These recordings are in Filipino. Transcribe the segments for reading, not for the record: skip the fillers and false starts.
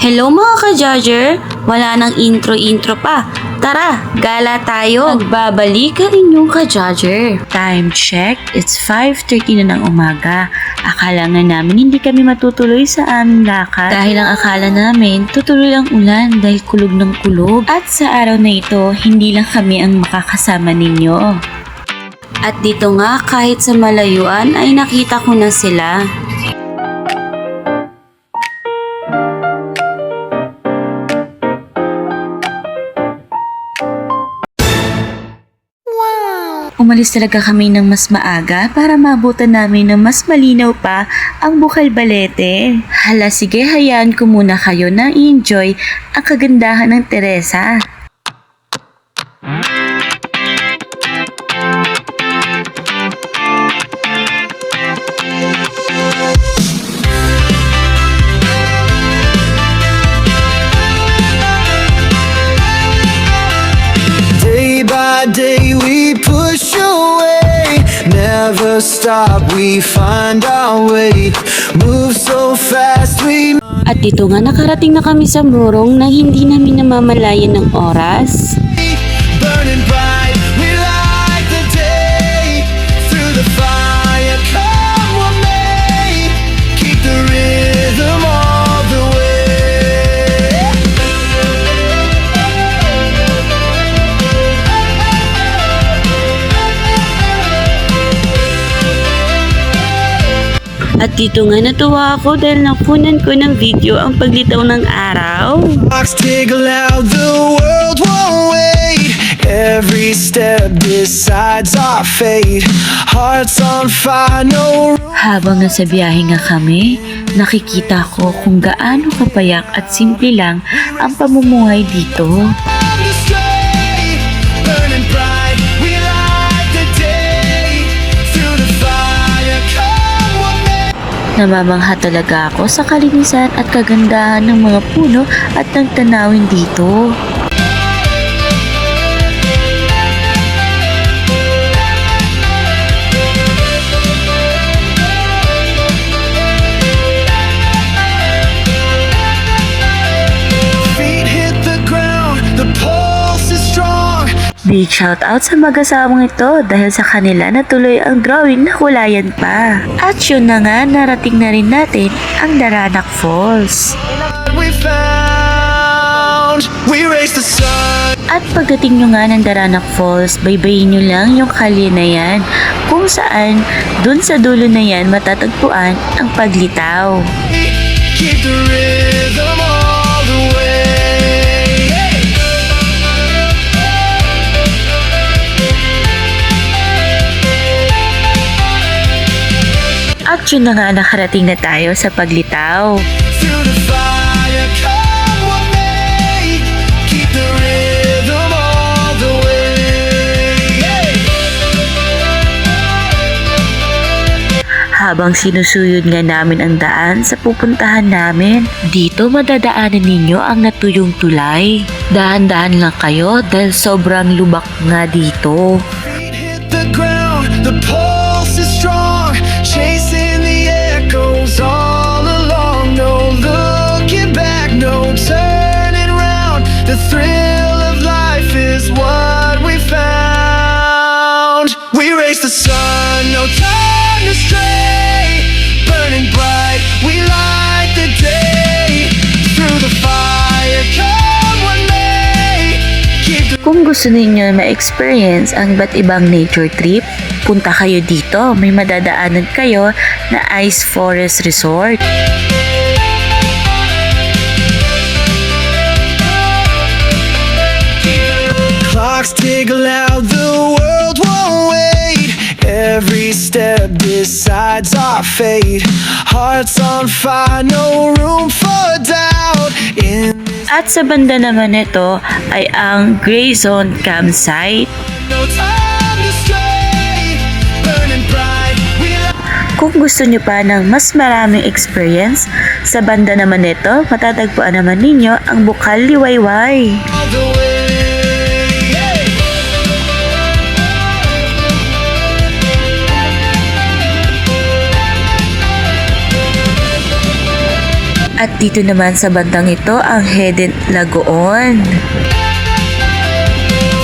Hello mga ka-judger! Wala nang intro-intro pa. Tara, gala tayo. Nagbabalik ang inyong ka-judger. Time check, it's 5:30 na ng umaga. Akala nga namin hindi kami matutuloy sa aming lakad. Dahil ang akala namin, tutuloy ang ulan dahil kulog ng kulog. At sa araw na ito, hindi lang kami ang makakasama ninyo. At dito nga, kahit sa malayuan ay nakita ko na sila. Umalis talaga kami ng mas maaga para maabutan namin ng mas malinaw pa ang Bukal Balete. Hala, sige, hayaan ko muna kayo na i-enjoy ang kagandahan ng Teresa. Day by day we push away, never stop, we find our way, move so fast we At dito nga nakarating na kami sa Morong na hindi namin namamalayan ng oras. burning bright, we light the day, through the fire come what may, keep the rhythm all the way. At dito nga natuwa ako dahil nakunan ko ng video ang paglitaw ng araw. Clocks tick loud, the world won't wait. Every step decides our fate. Hearts on fire, no Habang nasa biyahe nga kami, nakikita ko kung gaano kapayak at simple lang ang pamumuhay dito. room to stray. Burning bright, we light the day. Through the fire, come what may. Namamangha talaga ako sa kalinisan at kagandahan ng mga puno at ng tanawin dito. Feet hit the ground, the pulse is strong. Big shout out sa mag-asawang ito dahil sa kanila natuloy ang drawing na kulayan pa. At yun na nga, narating na rin natin ang Daranac Falls. We found, we raised the sun. At pagdating nyo nga ng Daranac Falls, baybayin nyo lang yung kalye na yan kung saan dun sa dulo na yan matatagpuan ang paglitaw. Keep the rhythm all the way. At yun na nga, nakarating na tayo sa paglitaw. Through the fire, come what may. Keep the rhythm all the way. Habang sinusuyod nga namin ang daan sa pupuntahan namin, dito madadaanan ninyo ang natuyong tulay. Dahan-dahan lang kayo dahil sobrang lubak nga dito. Feet hit the ground, the pulse is strong, chasing the echoes all along. No looking back, no turning round. The thrill of life is what we found. We raise the sun, no time to stray. Burning bright, we light the day. Through the fire, come what may. Keep the Kung gusto ninyo ma-experience ang iba't ibang nature trip, punta kayo dito. May madadaanan kayo na Ice Forest Resort. clocks tick loud, the world won't wait. Every step decides our fate. Hearts on fire, no room for doubt. In At sa banda naman nito ay ang Gray Zone Campsite. no time to stray. Burning bright, we light Kung gusto nyo pa ng mas maraming experience, sa banda naman nito, matatagpuan naman ninyo ang Bukal Liwayway. all the way. At dito naman sa bandang ito ang Hidden Lagoon.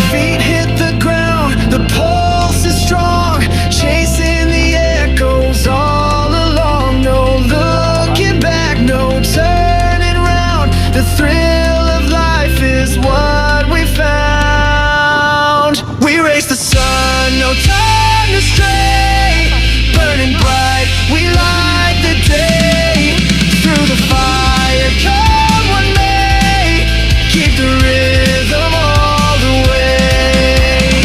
Feet hit the ground, the pulse is strong, chasing the echoes all along. No looking back, no turning round. The thrill of life is what we found. We race the sun, no time to stray. Burning bright, we light the day. Through the fire, come what may. Keep the rhythm all the way.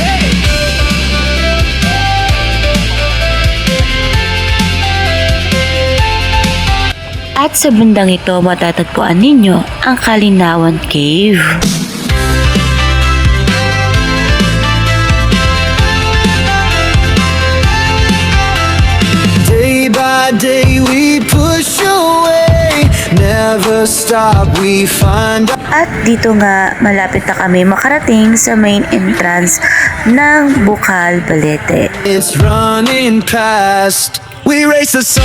At sa bandang ito matatagpuan ninyo ang Kalinawan Cave. Day by day we push away, never stop, we find At dito nga malapit na kami makarating sa main entrance ng Bukal Balete. it's running past. We race the sun,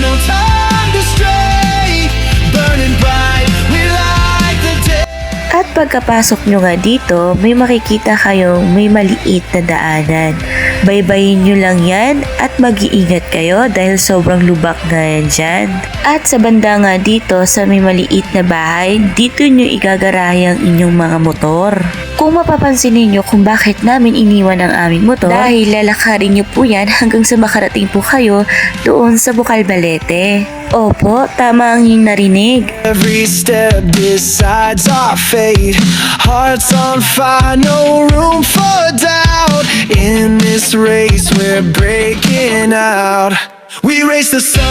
no time to stray. Burning bright, we light the day. At pagkapasok nyo nga dito, may makikita kayong may maliit na daanan. Baybayin nyo lang yan at mag-iingat kayo dahil sobrang lubak na yan dyan. At sa banda nga dito sa may maliit na bahay, dito nyo igagarahe ang inyong mga motor. Kung mapapansin ninyo kung bakit namin iniwan ang aming motor, dahil lalakarin nyo po yan hanggang sa makarating po kayo doon sa Bukal Balete. Opo, tama ang inyong narinig. Every step decides our fate. Hearts on fire, no room for doubt. In this race, we're breaking out. We race the sun,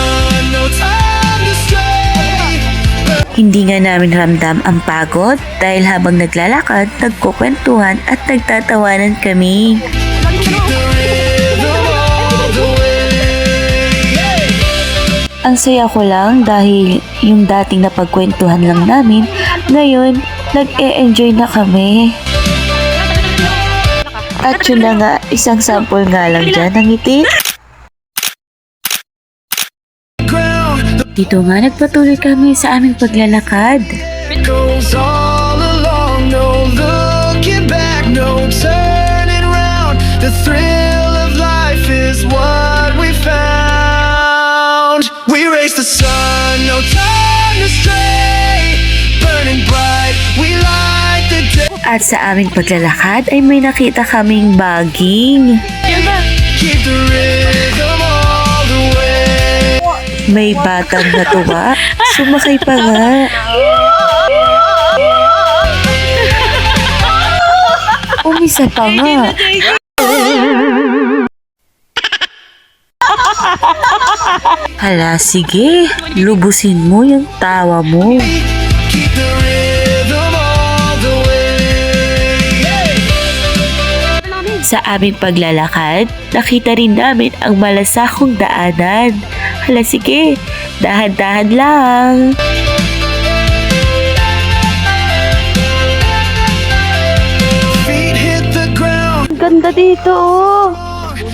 no time to stray. Hindi nga namin ramdam ang pagod dahil habang naglalakad, nagkukwentuhan at nagtatawanan kami. Keep the rhythm all the way. Ang saya ko lang dahil yung dating napagkwentuhan lang namin, ngayon nag-e-enjoy na kami. At yun na nga, isang sample nga lang dyan ng ngiti. Ground, Dito nga nagpatuloy kami sa aming paglalakad. it goes all along, no looking back, no turning round. The thrill of life is what we found. We race the sun, no time to stray. Burning bright, we light the day. At sa aming paglalakad ay may nakita kaming baging. Keep the rhythm all the way. May batang natuwa, sumakay pa nga. Umisa pa nga. Hala, sige. Lubusin mo yung tawa mo. Keep the rhythm all the way. Sa aming paglalakad, nakita rin namin ang malasakong daanan. Hala, sige. Dahan-dahan lang. Feet hit the ground, Ganda dito, oh.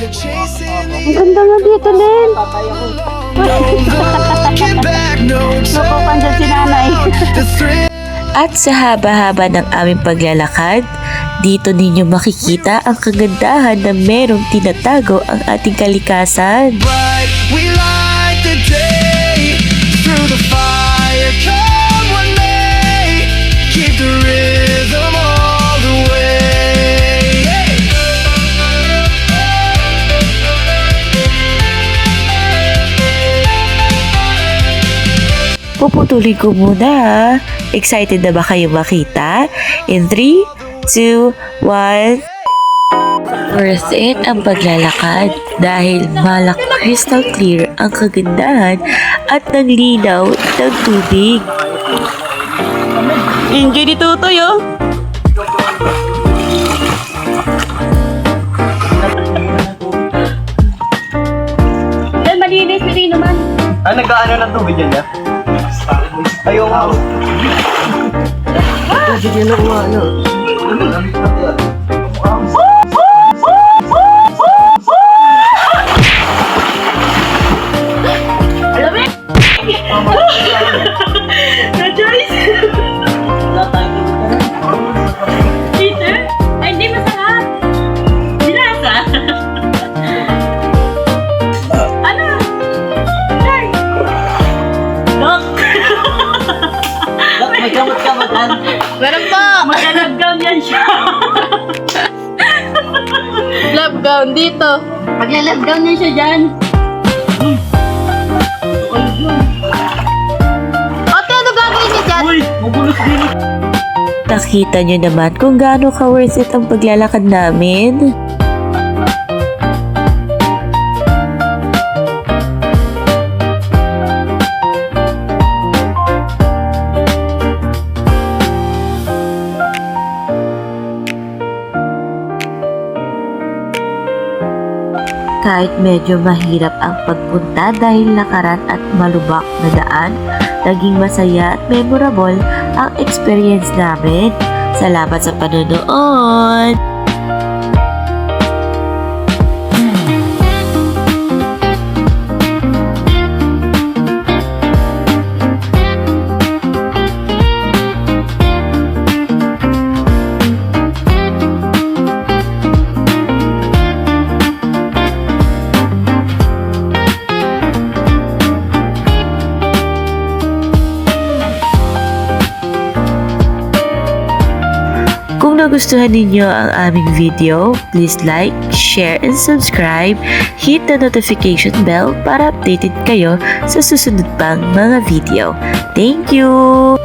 chasing the Ang ganda nga dito, Len. looking back, no Napapansin si nanay. the thrill. At sa haba-haba ng aming paglalakad, dito ninyo makikita ang kagandahan na merong tinatago ang ating kalikasan. Bright, we light the day. Through the fire, come what may. Keep the rhythm all the way. Puputuloy ko muna ha. Excited na ba kayo makita? In 3, 2, 1... Worth it ang paglalakad dahil malak crystal clear ang kagandahan at naglinaw ng tubig. Enjoy ni Tutoy, oh! Dahil malinis, hindi naman. Ah, nag-ano ng tubig yan, ya? Ayaw nga. Tubig yan ako, ano? dito. Magla-lockdown na siya dyan. Ate, ano gagawin niya dyan? Uy! Magulos din. Nakita nyo naman kung gaano ka-worth it ang paglalakad namin. Kahit medyo mahirap ang pagpunta dahil lakaran at malubak na daan, naging masaya at memorable ang experience namin. Salamat sa panonood! Kung nagustuhan ninyo ang aming video, please like, share, and subscribe. Hit the notification bell para updated kayo sa susunod pang mga video. Thank you!